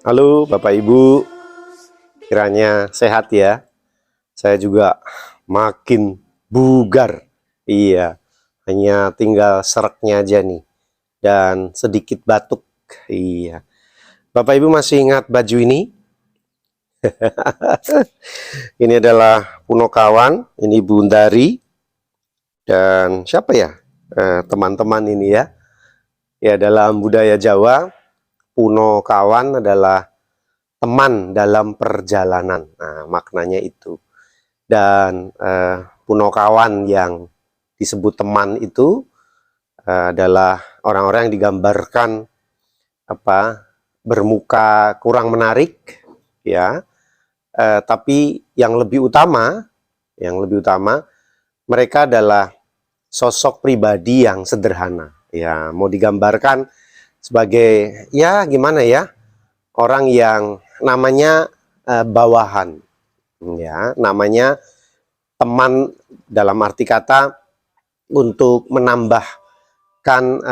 Halo Bapak Ibu, kiranya sehat ya. Saya juga makin bugar. Iya, hanya tinggal sereknya aja nih. Dan sedikit batuk. Iya. Bapak Ibu masih ingat baju ini? Ini adalah Punokawan, ini Bundari. Dan siapa ya? Teman-teman ini ya. Ya, dalam budaya Jawa, Punokawan adalah teman dalam perjalanan. Nah, maknanya itu. Dan Punokawan yang disebut teman itu adalah orang-orang yang digambarkan bermuka kurang menarik, ya. Tapi yang lebih utama, mereka adalah sosok pribadi yang sederhana. Ya, mau digambarkan sebagai ya gimana ya, orang yang namanya bawahan, ya, namanya teman dalam arti kata untuk menambahkan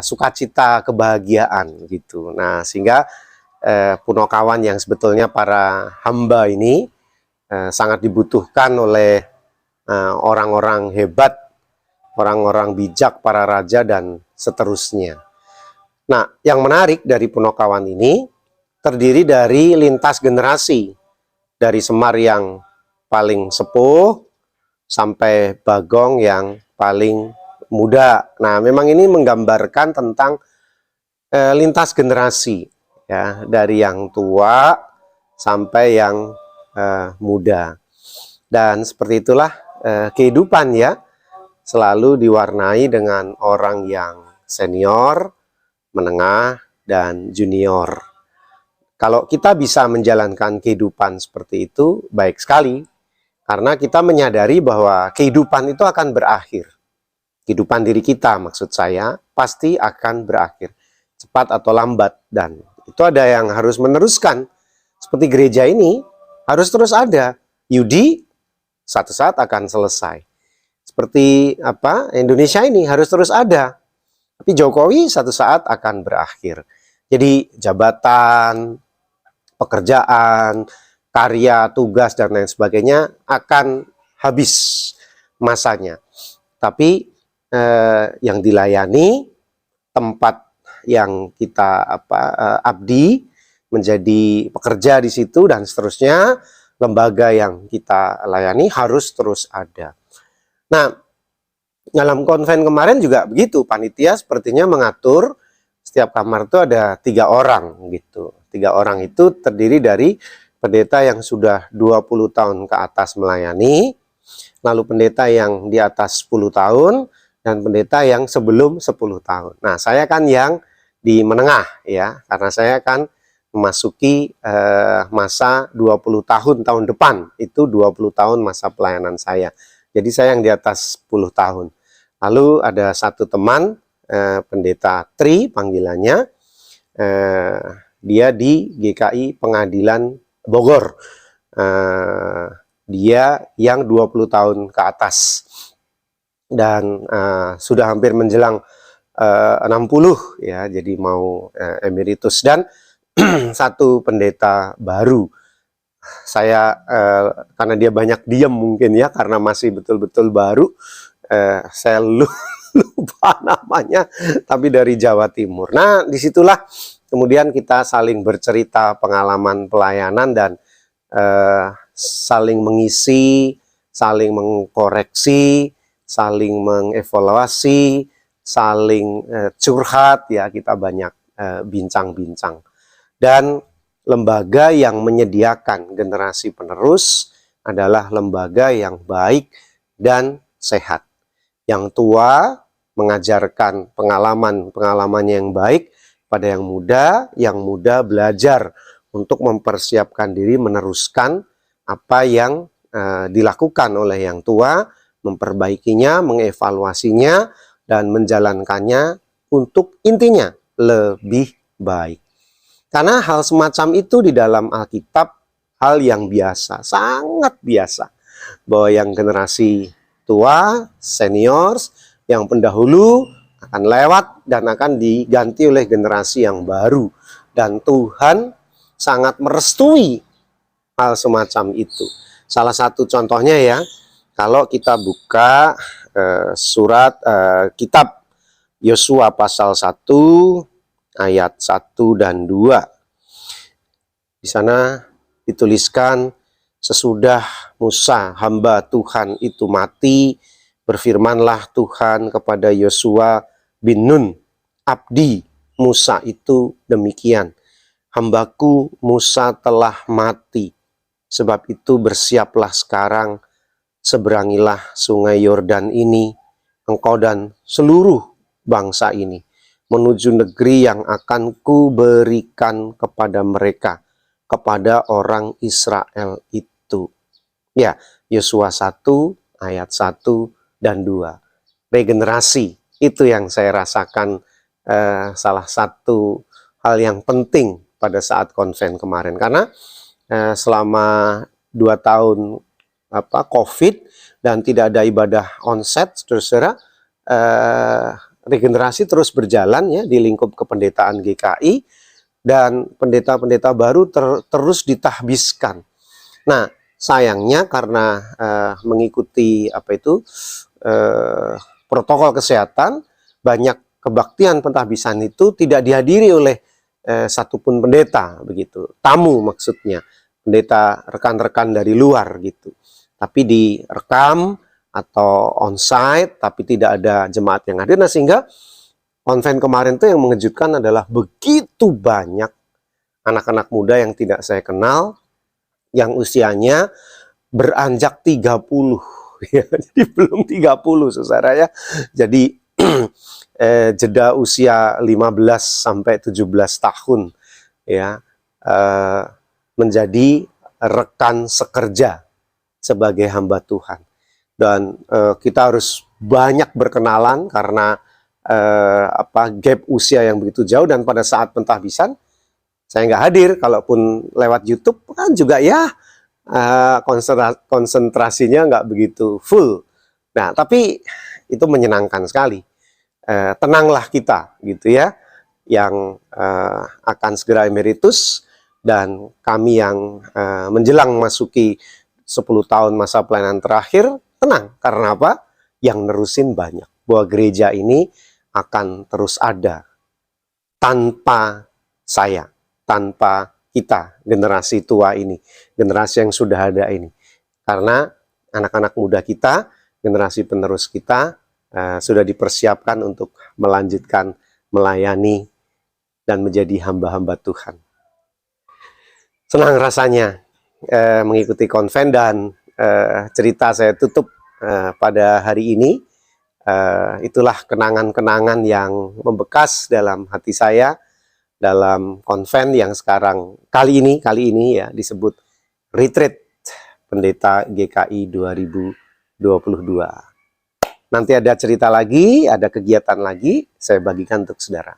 sukacita, kebahagiaan gitu. Nah, sehingga Punokawan yang sebetulnya para hamba ini sangat dibutuhkan oleh orang-orang hebat, orang-orang bijak, para raja dan seterusnya. Nah, yang menarik dari Punokawan ini terdiri dari lintas generasi, dari Semar yang paling sepuh sampai Bagong yang paling muda. Nah, memang ini menggambarkan tentang lintas generasi, ya, dari yang tua sampai yang muda. Dan seperti itulah kehidupan ya, selalu diwarnai dengan orang yang senior, menengah, dan junior. Kalau kita bisa menjalankan kehidupan seperti itu, baik sekali. Karena kita menyadari bahwa kehidupan itu akan berakhir. Kehidupan diri kita, maksud saya, pasti akan berakhir. Cepat atau lambat. Dan itu ada yang harus meneruskan. Seperti gereja ini, harus terus ada. Yudi, satu saat akan selesai. Seperti Indonesia ini harus terus ada. Tapi Jokowi satu saat akan berakhir. Jadi jabatan, pekerjaan, karya, tugas, dan lain sebagainya akan habis masanya. Tapi yang dilayani, tempat yang kita abdi, menjadi pekerja di situ, dan seterusnya, lembaga yang kita layani harus terus ada. Nah, dalam konven kemarin juga begitu, panitia sepertinya mengatur setiap kamar itu ada 3 orang gitu. 3 orang itu terdiri dari pendeta yang sudah 20 tahun ke atas melayani, lalu pendeta yang di atas 10 tahun, dan pendeta yang sebelum 10 tahun. Nah, saya kan yang di menengah ya, karena saya akan memasuki masa 20 tahun depan, itu 20 tahun masa pelayanan saya. Jadi saya yang di atas 10 tahun. Lalu ada satu teman, pendeta Tri panggilannya, dia di GKI Pengadilan Bogor. Dia yang 20 tahun ke atas. Dan sudah hampir menjelang 60 ya, jadi mau emeritus. Dan satu pendeta baru. Saya karena dia banyak diam mungkin ya, karena masih betul-betul baru, saya lupa namanya, tapi dari Jawa Timur. Nah, disitulah kemudian kita saling bercerita pengalaman pelayanan dan saling mengisi, saling mengkoreksi, saling mengevaluasi, saling curhat ya, kita banyak bincang-bincang. Dan lembaga yang menyediakan generasi penerus adalah lembaga yang baik dan sehat. Yang tua mengajarkan pengalaman yang baik pada yang muda belajar untuk mempersiapkan diri meneruskan apa yang dilakukan oleh yang tua, memperbaikinya, mengevaluasinya, dan menjalankannya untuk intinya lebih baik. Karena hal semacam itu di dalam Alkitab hal yang biasa, sangat biasa. Bahwa yang generasi tua, seniors, yang pendahulu akan lewat dan akan diganti oleh generasi yang baru. Dan Tuhan sangat merestui hal semacam itu. Salah satu contohnya ya, kalau kita buka kitab Yosua pasal 1 ayat 1 dan 2. Di sana dituliskan, sesudah Musa hamba Tuhan itu mati, berfirmanlah Tuhan kepada Yosua bin Nun, abdi Musa itu demikian, hambaku Musa telah mati, sebab itu bersiaplah sekarang, seberangilah sungai Yordan ini, engkau dan seluruh bangsa ini, menuju negeri yang akan kuberikan kepada mereka, kepada orang Israel itu. Ya, Yosua 1 ayat 1 dan 2. Regenerasi, itu yang saya rasakan salah satu hal yang penting pada saat konven kemarin. Karena selama 2 tahun COVID dan tidak ada ibadah onset, saudara, regenerasi terus berjalan ya di lingkup kependetaan GKI, dan pendeta-pendeta baru terus ditahbiskan. Nah, sayangnya karena mengikuti protokol kesehatan, banyak kebaktian pentahbisan itu tidak dihadiri oleh satupun pendeta, begitu. Tamu maksudnya, pendeta rekan-rekan dari luar gitu. Tapi direkam atau onsite, tapi tidak ada jemaat yang hadir. Nah, sehingga konven kemarin tuh yang mengejutkan adalah begitu banyak anak-anak muda yang tidak saya kenal, yang usianya beranjak 30. Ya, jadi belum 30, saudara ya. Jadi jeda usia 15 sampai 17 tahun ya, menjadi rekan sekerja sebagai hamba Tuhan. Dan kita harus banyak berkenalan karena gap usia yang begitu jauh, dan pada saat pentahbisan saya nggak hadir, kalaupun lewat YouTube kan juga ya konsentrasinya nggak begitu full. Nah, tapi itu menyenangkan sekali. Tenanglah kita gitu ya, yang akan segera emeritus, dan kami yang menjelang masuki 10 tahun masa pelayanan terakhir, tenang. Karena apa? Yang nerusin banyak. Bahwa gereja ini akan terus ada tanpa saya, tanpa kita, generasi tua ini, generasi yang sudah ada ini. Karena anak-anak muda kita, generasi penerus kita, sudah dipersiapkan untuk melanjutkan melayani dan menjadi hamba-hamba Tuhan. Senang rasanya mengikuti konven, dan cerita saya tutup pada hari ini. Itulah kenangan-kenangan yang membekas dalam hati saya dalam konven yang sekarang kali ini ya disebut Retreat Pendeta GKI 2022. Nanti ada cerita lagi, ada kegiatan lagi, saya bagikan untuk saudara.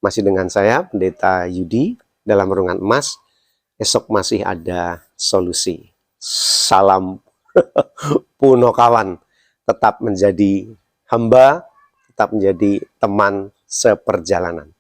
Masih dengan saya, Pendeta Yudi, dalam Renungan Emas. Esok masih ada solusi. Salam Punokawan. Tetap menjadi hamba, tetap menjadi teman seperjalanan.